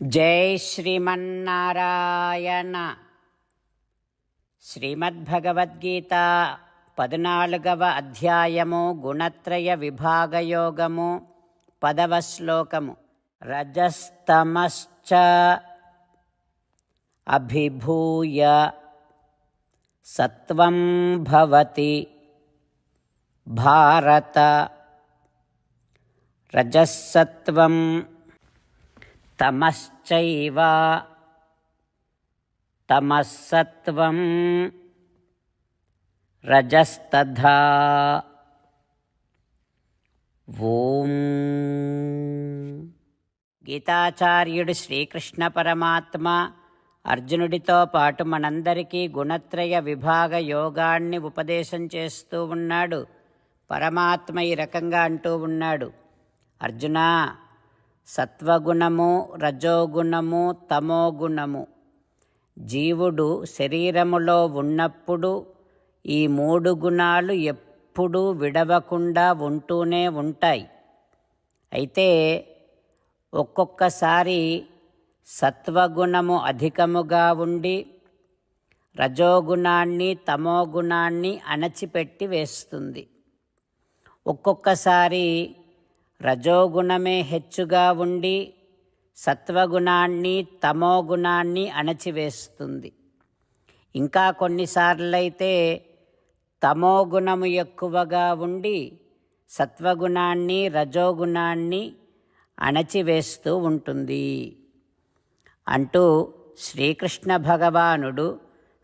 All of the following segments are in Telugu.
జై శ్రీమన్నారాయణ. శ్రీమద్భగవద్గీత 14వ అధ్యాయము గుణత్రయ విభాగయోగము 10వ శ్లోకము. రజస్తమశ్చ అభిభూయ సత్వం భవతి భారత. రజస్సత్వం తమశ్చైవ తమస్సత్వం రజస్తథా. ఓం. గీతాచార్యుడు శ్రీకృష్ణ పరమాత్మ అర్జునుడితో పాటు మనందరికీ గుణత్రయ విభాగ యోగాన్ని ఉపదేశం చేస్తూ ఉన్నాడు. పరమాత్మ ఈ రకంగా అంటూ ఉన్నాడు, అర్జునా, సత్వగుణము, రజోగుణము, తమోగుణము. జీవుడు శరీరములో ఉన్నప్పుడు ఈ 3 గుణాలు ఎప్పుడూ విడవకుండా ఉంటూనే ఉంటాయి. అయితే ఒక్కొక్కసారి సత్వగుణము అధికముగా ఉండి రజోగుణాన్ని, తమోగుణాన్ని అణచిపెట్టి వేస్తుంది. ఒక్కొక్కసారి రజోగుణమే హెచ్చుగా ఉండి సత్వగుణాన్ని, తమోగుణాన్ని అణచివేస్తుంది. ఇంకా కొన్నిసార్లైతే తమోగుణము ఎక్కువగా ఉండి సత్వగుణాన్ని, రజోగుణాన్ని అణచివేస్తూ ఉంటుంది అంటూ శ్రీకృష్ణ భగవానుడు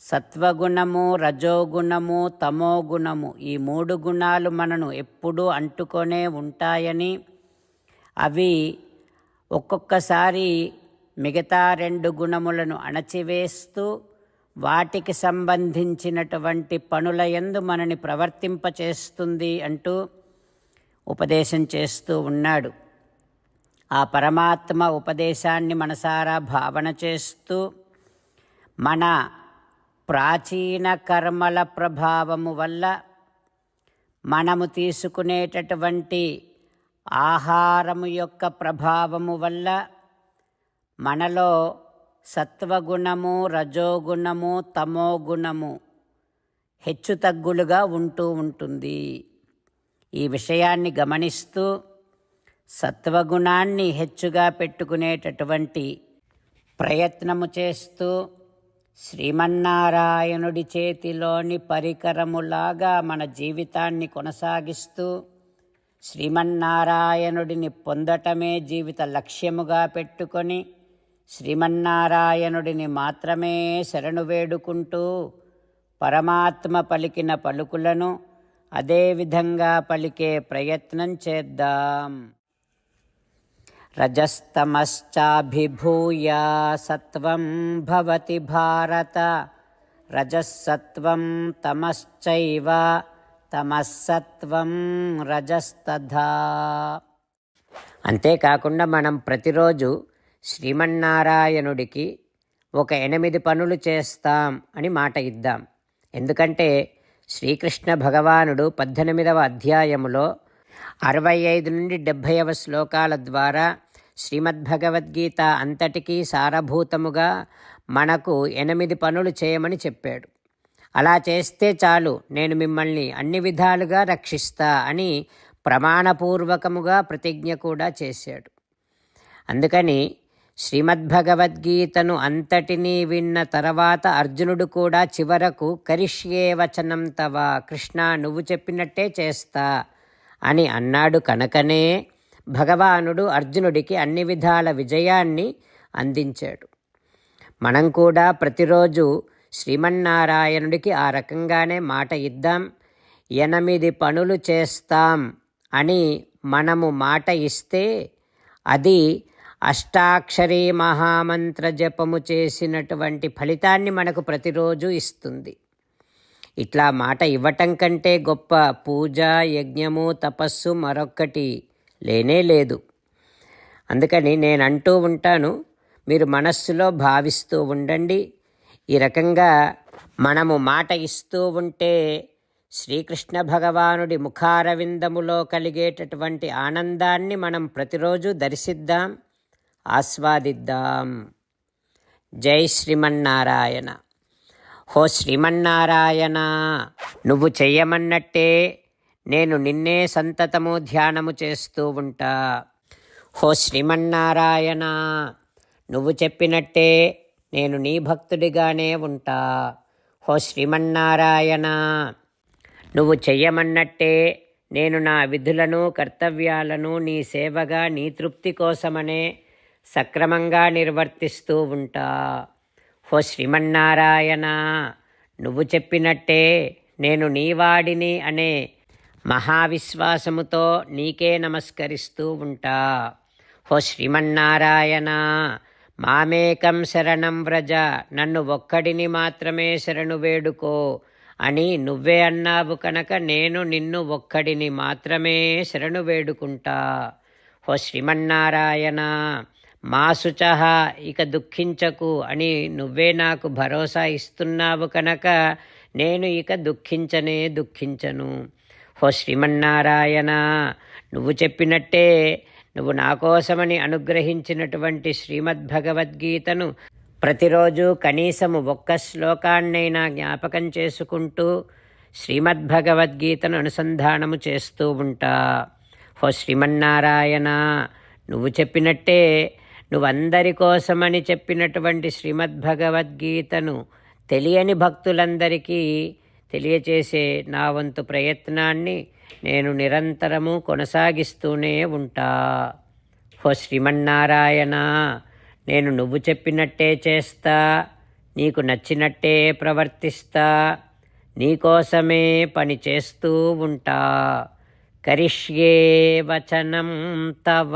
సత్వగుణము, రజోగుణము, తమోగుణము ఈ 3 గుణాలు మనను ఎప్పుడూ అంటుకొనే ఉంటాయని, అవి ఒక్కొక్కసారి మిగతా 2 గుణములను అణచివేస్తూ వాటికి సంబంధించినటువంటి పనుల యందు మనని ప్రవర్తింపచేస్తుంది అంటూ ఉపదేశం చేస్తూ ఉన్నాడు. ఆ పరమాత్మ ఉపదేశాన్ని మనసారా భావన చేస్తూ మన ప్రాచీన కర్మల ప్రభావము వల్ల, మనము తీసుకునేటటువంటి ఆహారము యొక్క ప్రభావము వల్ల మనలో సత్వగుణము, రజోగుణము, తమోగుణము హెచ్చుతగ్గులుగా ఉంటూ ఉంటుంది. ఈ విషయాన్ని గమనిస్తూ సత్వగుణాన్ని హెచ్చుగా పెట్టుకునేటటువంటి ప్రయత్నము చేస్తూ శ్రీమన్నారాయణుడి చేతిలోని పరికరములాగా మన జీవితాన్ని కొనసాగిస్తూ శ్రీమన్నారాయణుడిని పొందటమే జీవిత లక్ష్యముగా పెట్టుకొని శ్రీమన్నారాయణుడిని మాత్రమే శరణు వేడుకుంటూ పరమాత్మ పలికిన పలుకులను అదేవిధంగా పలికే ప్రయత్నం చేద్దాం. రజస్తమశ్చాభిభూయ సత్వం భవతి భారత. రజస్సత్వం తమశ్చైవ తమస్సత్వం రజస్తథా. అంతేకాకుండా మనం ప్రతిరోజు శ్రీమన్నారాయణుడికి ఒక 8 పనులు చేస్తాం అని మాట ఇద్దాం. ఎందుకంటే శ్రీకృష్ణ భగవానుడు 18వ అధ్యాయములో 65 నుండి 70వ శ్లోకాల ద్వారా శ్రీమద్భగవద్గీత అంతటికీ సారభూతముగా మనకు 8 పనులు చేయమని చెప్పాడు. అలా చేస్తే చాలు, నేను మిమ్మల్ని అన్ని విధాలుగా రక్షిస్తా అని ప్రమాణపూర్వకముగా ప్రతిజ్ఞ కూడా చేశాడు. అందుకని శ్రీమద్భగవద్గీతను అంతటినీ విన్న తర్వాత అర్జునుడు కూడా చివరకు కరిష్యే వచనం తవ, కృష్ణ నువ్వు చెప్పినట్టే చేస్తా అని అన్నాడు. కనుకనే భగవానుడు అర్జునుడికి అన్ని విధాల విజయాన్ని అందించాడు. మనం కూడా ప్రతిరోజు శ్రీమన్నారాయణుడికి ఆ రకంగానే మాట ఇద్దాం. 8 పనులు చేస్తాం అని మనము మాట ఇస్తే అది అష్టాక్షరీ మహామంత్ర జపము చేసినటువంటి ఫలితాన్ని మనకు ప్రతిరోజు ఇస్తుంది. ఇట్లా మాట ఇవ్వటం కంటే గొప్ప పూజ, యజ్ఞము, తపస్సు మరొక్కటి లేనే లేదు. అందుకని నేను అంటూ ఉంటాను, మీరు మనస్సులో భావిస్తూ ఉండండి. ఈ రకంగా మనము మాట ఇస్తూ ఉంటే శ్రీకృష్ణ భగవానుడి ముఖారవిందములో కలిగేటటువంటి ఆనందాన్ని మనం ప్రతిరోజు దర్శిద్దాం. ఆస్వాదిద్దాం. జై శ్రీమన్నారాయణ. హో శ్రీమన్నారాయణ, నువ్వు చెయ్యమన్నట్టే నేను నిన్నే సంతతము ధ్యానము చేస్తూ ఉంటా. హో శ్రీమన్నారాయణ, నువ్వు చెప్పినట్టే నేను నీ భక్తుడిగానే ఉంటా. హో శ్రీమన్నారాయణ, నువ్వు చెయ్యమన్నట్టే నేను నా విధులను కర్తవ్యాలను నీ సేవగా నీ తృప్తి కోసమనే సక్రమంగా నిర్వర్తిస్తూ ఉంటా. హో శ్రీమన్నారాయణ, నువ్వు చెప్పినట్టే నేను నీవాడిని అనే మహావిశ్వాసముతో నీకే నమస్కరిస్తూ ఉంటా. హో శ్రీమన్నారాయణ, మామేకం శరణం వ్రజ, నన్ను ఒక్కడిని మాత్రమే శరణు వేడుకో అని నువ్వే అన్నావు కనుక నేను నిన్ను ఒక్కడిని మాత్రమే శరణు వేడుకుంటా. హో శ్రీమన్నారాయణ, మా శుచః, ఇక దుఃఖించకు అని నువ్వే నాకు భరోసా ఇస్తున్నావు కనుక నేను ఇక దుఃఖించను. హో శ్రీమన్నారాయణ, నువ్వు చెప్పినట్టే నువ్వు నా కోసమని అనుగ్రహించినటువంటి శ్రీమద్భగవద్గీతను ప్రతిరోజు కనీసము ఒక్క శ్లోకాన్నైనా జ్ఞాపకం చేసుకుంటూ శ్రీమద్భగవద్గీతను అనుసంధానము చేస్తూ ఉంటా. హో శ్రీమన్నారాయణ, నువ్వు చెప్పినట్టే నువ్వందరి కోసమని చెప్పినటువంటి శ్రీమద్భగవద్గీతను తెలియని భక్తులందరికీ తెలియచేసే నా వంతు ప్రయత్నాన్ని నేను నిరంతరము కొనసాగిస్తూనే ఉంటా. హో శ్రీమన్నారాయణ, నేను నువ్వు చెప్పినట్టే చేస్తా, నీకు నచ్చినట్టే ప్రవర్తిస్తా, నీకోసమే పని చేస్తూ ఉంటా. కరిష్యే వచనం తవ.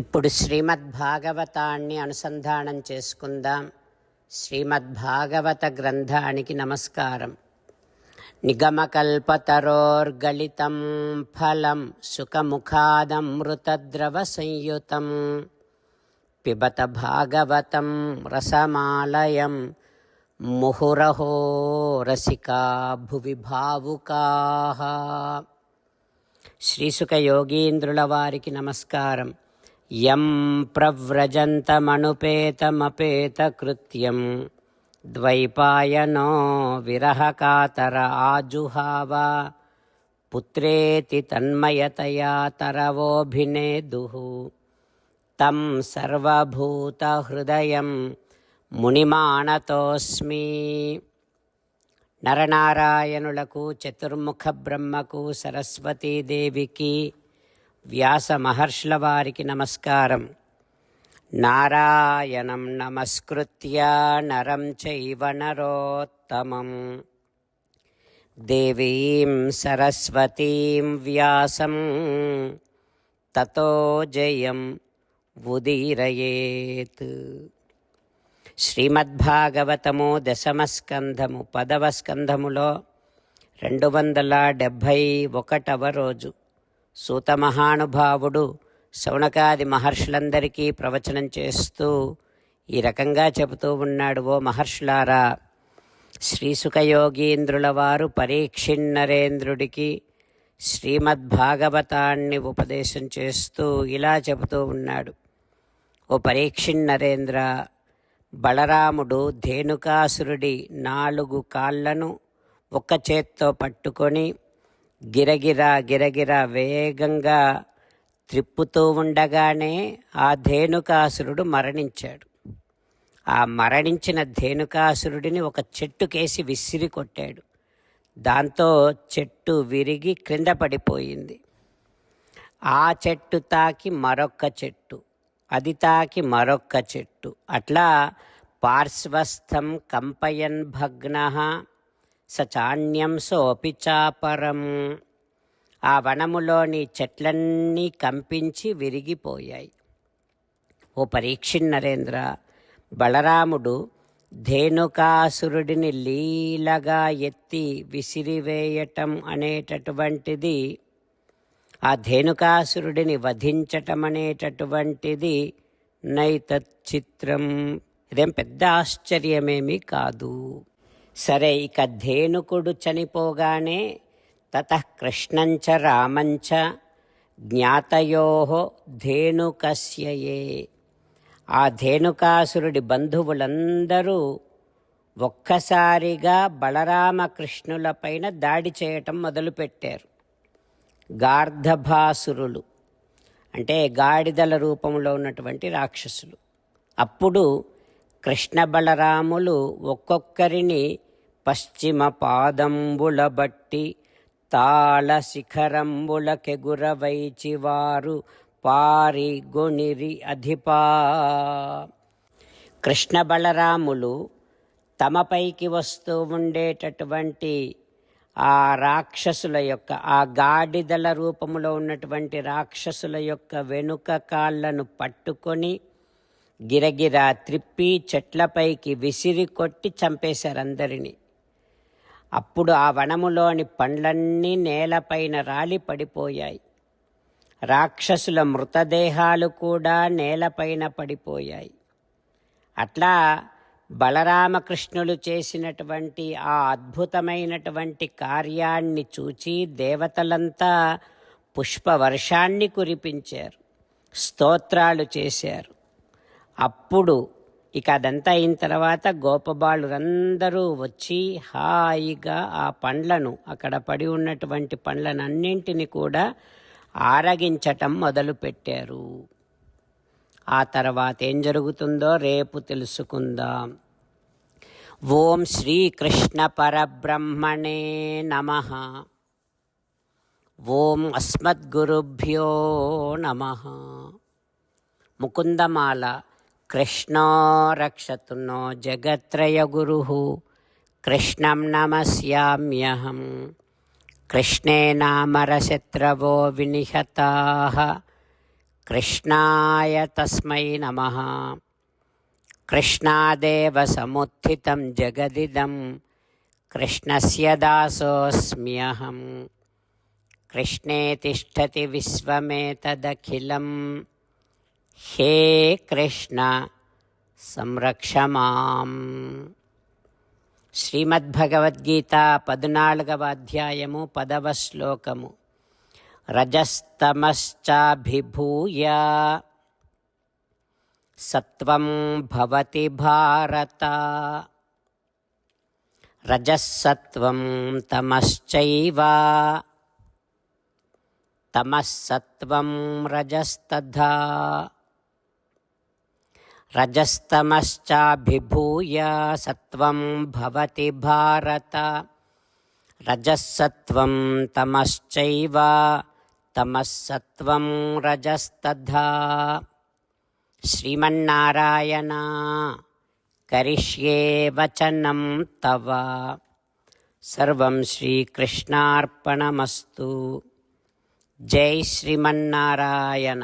ఇప్పుడు శ్రీమద్భాగవతాన్ని అనుసంధానం చేసుకుందాం. శ్రీమద్భాగవత గ్రంథానికి నమస్కారం. నిగమకల్పతరోర్గళితం ఫలం సుఖముఖాదమృతద్రవ సంయుతం పిబత భాగవతం రసమాలయం ముహురహో రసికా భువి భావుకాః. శ్రీసుఖ యోగీంద్రుల వారికి నమస్కారం. యం ప్రవ్రజంతమనుపేతమపేతకృత్యం ద్వైపాయనో విరహకాతర ఆజుహావ పుత్రేతి తన్మయతయా తరవోభినేదుః తం సర్వభూతహృదయం మునిమానతోస్మి. నరనారాయణులకు, చతుర్ముఖ బ్రహ్మకు, సరస్వతీదేవికి, వ్యాస మహర్షుల వారికి నమస్కారం. నారాయణం నమస్కృత్య నరం చైవ నరోత్తమం దేవీం సరస్వతీం వ్యాసం తతో జయం ఉదీరయేత్. శ్రీమద్భాగవతము దశమస్కంధము 10వ స్కంధములో 271వ రోజు సూత మహానుభావుడు శౌనకాది మహర్షులందరికీ ప్రవచనం చేస్తూ ఈ రకంగా చెబుతూ ఉన్నాడు. ఓ మహర్షులారా, శ్రీసుఖయోగీంద్రుల వారు పరీక్షిన్నరేంద్రుడికి శ్రీమద్భాగవతాన్ని ఉపదేశం చేస్తూ ఇలా చెబుతూ ఉన్నాడు. ఓ పరీక్షిన్నరేంద్ర, బలరాముడు ధేనుకాసురుడి 4 కాళ్లను ఒక్క చేత్తో పట్టుకొని గిరగిరా వేగంగా త్రిప్పుతూ ఉండగానే ఆ ధేనుకాసురుడు మరణించాడు. ఆ మరణించిన ధేనుకాసురుడిని ఒక చెట్టుకేసి విసిరి కొట్టాడు. దాంతో చెట్టు విరిగి క్రింద పడిపోయింది. ఆ చెట్టు తాకి మరొక్క చెట్టు, అది తాకి మరొక్క చెట్టు, అట్లా పార్శ్వస్థం కంపయన్ భగ్నః సచాన్యం సోపి చాపరం. ఆ వనములోని చెట్లన్నీ కంపించి విరిగిపోయాయి. ఓ పరీక్షిన్నరేంద్ర, బలరాముడు ధేనుకాసురుడిని లీలగా ఎత్తి విసిరివేయటం అనేటటువంటిది, ఆ ధేనుకాసురుడిని వధించటం అనేటటువంటిది నైతచ్చిత్రం, ఇదేం పెద్ద ఆశ్చర్యమేమీ కాదు. సరే, ఇక ధేనుకుడు చనిపోగానే తతః కృష్ణంచ రామంచ జ్ఞాతయో ధేనుకస్యయే. ఆ ధేనుకాసురుడి బంధువులందరూ ఒక్కసారిగా బలరామకృష్ణులపైన దాడి చేయటం మొదలుపెట్టారు. గార్ధభాసురులు అంటే గాడిదల రూపంలో ఉన్నటువంటి రాక్షసులు. అప్పుడు కృష్ణ బలరాములు ఒక్కొక్కరిని పశ్చిమ పాదంబుల బట్టి తాళ శిఖరంబులకెగురవైచివారు పారి గొణిరి అధిపా. కృష్ణ బలరాములు తమపైకి వస్తూ ఉండేటటువంటి ఆ రాక్షసుల యొక్క, ఆ గాడిదల రూపంలో ఉన్నటువంటి రాక్షసుల యొక్క వెనుక కాళ్ళను పట్టుకొని గిరగిరా త్రిప్పి చెట్లపైకి విసిరి కొట్టి చంపేశారు అందరినీ. అప్పుడు ఆ వనములోని పండ్లన్నీ నేలపైన రాలి పడిపోయాయి. రాక్షసుల మృతదేహాలు కూడా నేలపైన పడిపోయాయి. అట్లా బలరామకృష్ణులు చేసినటువంటి ఆ అద్భుతమైనటువంటి కార్యాన్ని చూచి దేవతలంతా పుష్పవర్షాన్ని కురిపించారు, స్తోత్రాలు చేశారు. అప్పుడు ఇక అదంతా అయిన తర్వాత గోపబాలురందరూ వచ్చి హాయిగా ఆ పండ్లను, అక్కడ పడి ఉన్నటువంటి పండ్లనన్నింటినీ కూడా ఆరగించటం మొదలుపెట్టారు. ఆ తర్వాత ఏం జరుగుతుందో రేపు తెలుసుకుందాం. ఓం శ్రీకృష్ణ పరబ్రహ్మణే నమః. ఓం అస్మద్గురుభ్యో నమః. ముకుందమాల. కృష్ణో రక్షతు నో జగత్రయగురుః. కృష్ణం నమస్యామ్యహం. కృష్ణేనామరశత్రవో వినిహతాః. కృష్ణాయ తస్మై నమః. కృష్ణాదేవ సముత్థితం జగదిదం. కృష్ణస్య దాసోऽస్మ్యహం. కృష్ణే తిష్టతి విశ్వమేతదఖిలం. హే కృష్ణ సంరక్ష మాం. శ్రీమద్భగవద్గీత 14వ అధ్యాయము 10వ శ్లోకము. రజస్తమశ్చాభిభూయ సత్వం భవతి భారత. రజస్సత్వం తమశ్చైవ తమస్సత్వం రజస్తథా. రజస్తమశ్చాభిభూయ సత్వం భవతి భారత. రజస్సత్వం తమశ్చైవ తమస్సత్వం రజస్తథా. శ్రీమన్నారాయణ కరిష్యే వచనం తవ. సర్వం శ్రీకృష్ణార్పణమస్తు. జై శ్రీమన్నారాయణ.